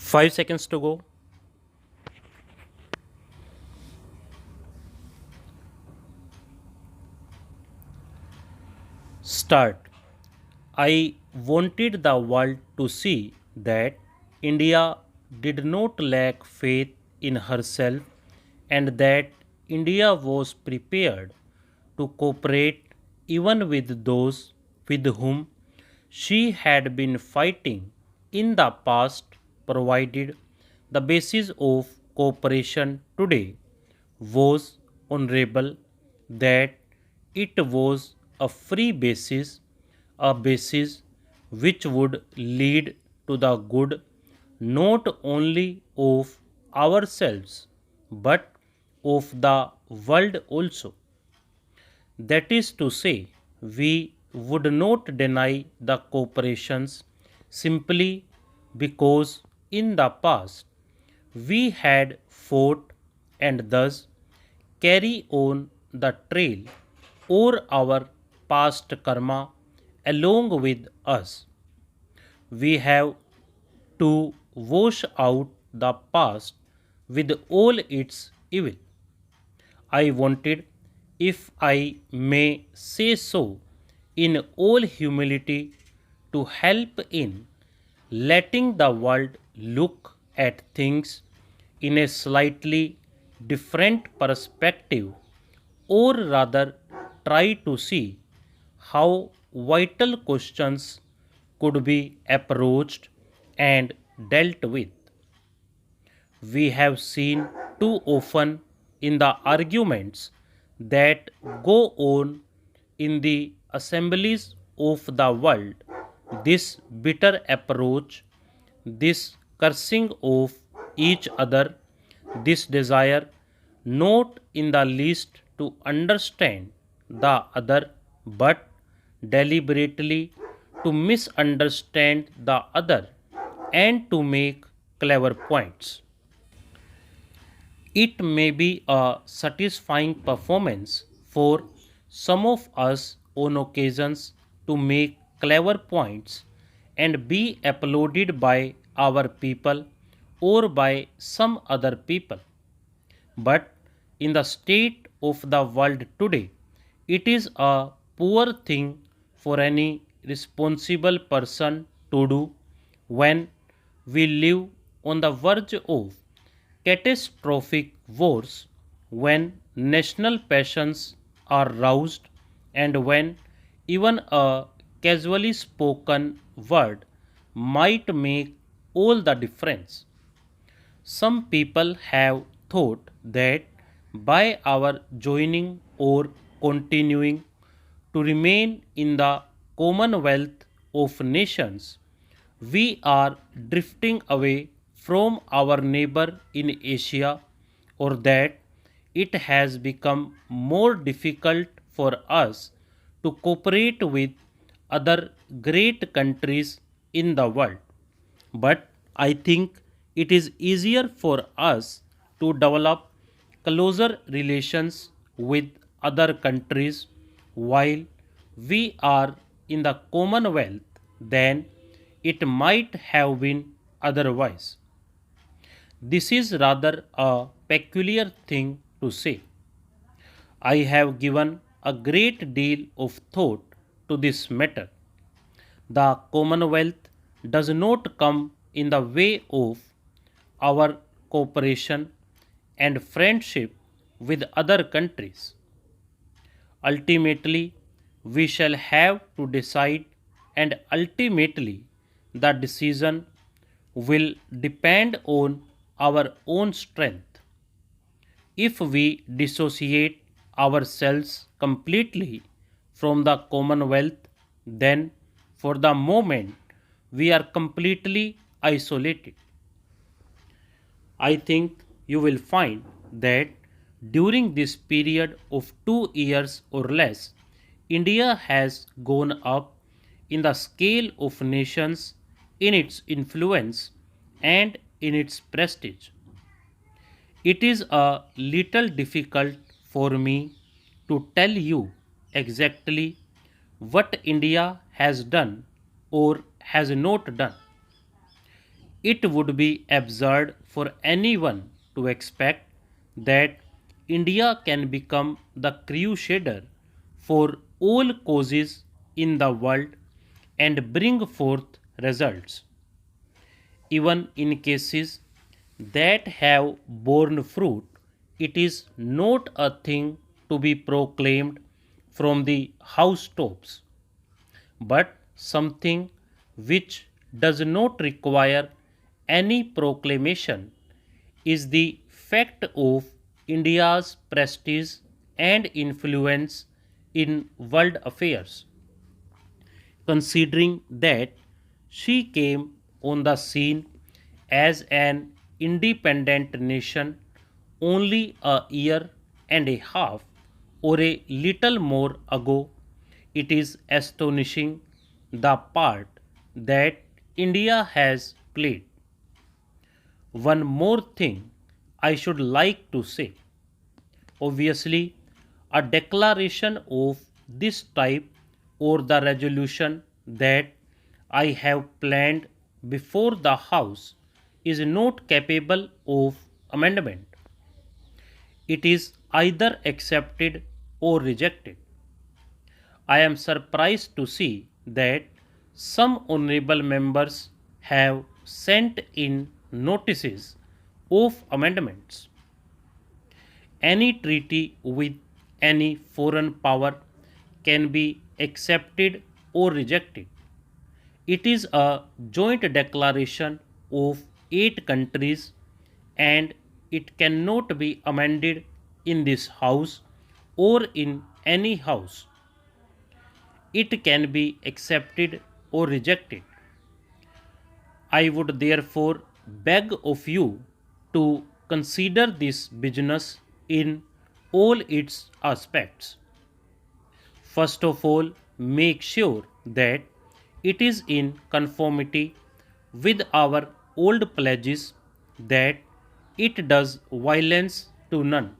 5 seconds to go. Start. I wanted the world to see that India did not lack faith in herself and that India was prepared to cooperate even with those with whom she had been fighting in the past, provided the basis of cooperation today was honorable, that it was a free basis, a basis which would lead to the good not only of ourselves but of the world also. That is to say, we would not deny the cooperations simply because in the past we had fought and thus carry on the trail or our past karma along with us. We have to wash out the past with all its evil. I wanted, if I may say so, in all humility, to help in letting the world look at things in a slightly different perspective, or rather, try to see how vital questions could be approached and dealt with. We have seen too often in the arguments that go on in the assemblies of the world this bitter approach, this cursing of each other, this desire not in the least to understand the other but deliberately to misunderstand the other and to make clever points. It may be a satisfying performance for some of us on occasions to make clever points and be applauded by our people or by some other people. But in the state of the world today, it is a poor thing for any responsible person to do when we live on the verge of catastrophic wars, when national passions are roused, and when even a casually spoken word might make all the difference. Some people have thought that by our joining or continuing to remain in the Commonwealth of Nations, we are drifting away from our neighbor in Asia, or that it has become more difficult for us to cooperate with other great countries in the world. But I think it is easier for us to develop closer relations with other countries while we are in the Commonwealth than it might have been otherwise. This is rather a peculiar thing to say. I have given a great deal of thought to this matter. The Commonwealth does not come in the way of our cooperation and friendship with other countries. Ultimately, we shall have to decide, and ultimately, the decision will depend on our own strength. If we dissociate ourselves completely from the Commonwealth, then for the moment we are completely isolated. I think you will find that during this period of 2 years or less, India has gone up in the scale of nations, in its influence, and in its prestige. It is a little difficult for me to tell you exactly what India has done or has not done. It would be absurd for anyone to expect that India can become the crusader for all causes in the world and bring forth results. Even in cases that have borne fruit, it is not a thing to be proclaimed from the housetops, but something which does not require any proclamation is the fact of India's prestige and influence in world affairs. Considering that she came on the scene as an independent nation only a year and a half or a little more ago, it is astonishing the part that India has played. One more thing I should like to say. Obviously, a declaration of this type or the resolution that I have planned before the House is not capable of amendment. It is either accepted or rejected. I am surprised to see that some honorable members have sent in notices of amendments. Any treaty with any foreign power can be accepted or rejected. It is a joint declaration of 8 countries and it cannot be amended in this house or in any house. It can be accepted or rejected. I would therefore beg of you to consider this business in all its aspects. First of all, make sure that it is in conformity with our old pledges that it does violence to none.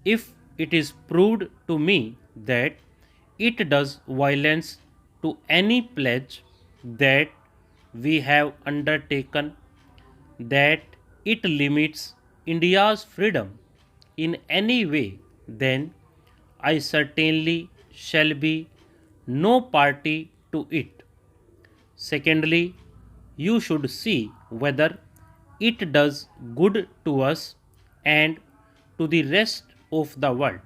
If it is proved to me that it does violence to any pledge that we have undertaken, that it limits India's freedom in any way, then I certainly shall be no party to it. Secondly, you should see whether it does good to us and to the rest of the world.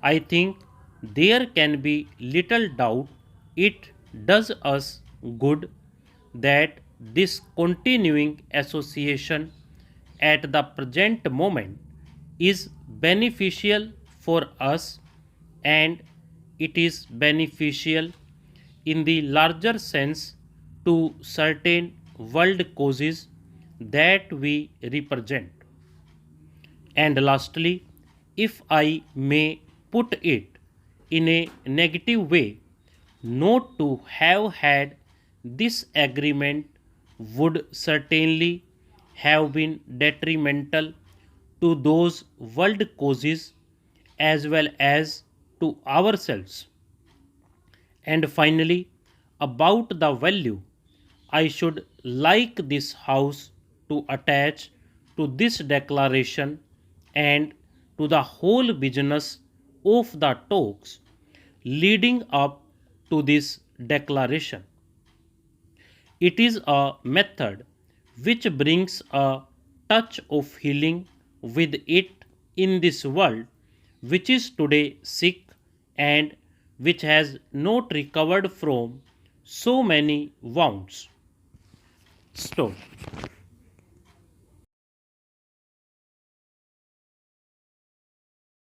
I think there can be little doubt it does us good that this continuing association at the present moment is beneficial for us and it is beneficial in the larger sense to certain world causes that we represent. And lastly, if I may put it in a negative way, not to have had this agreement would certainly have been detrimental to those world causes as well as to ourselves. And finally, about the value, I should like this House to attach to this declaration and to the whole business of the talks leading up to this declaration. It is a method which brings a touch of healing with it in this world which is today sick and which has not recovered from so many wounds. Stop.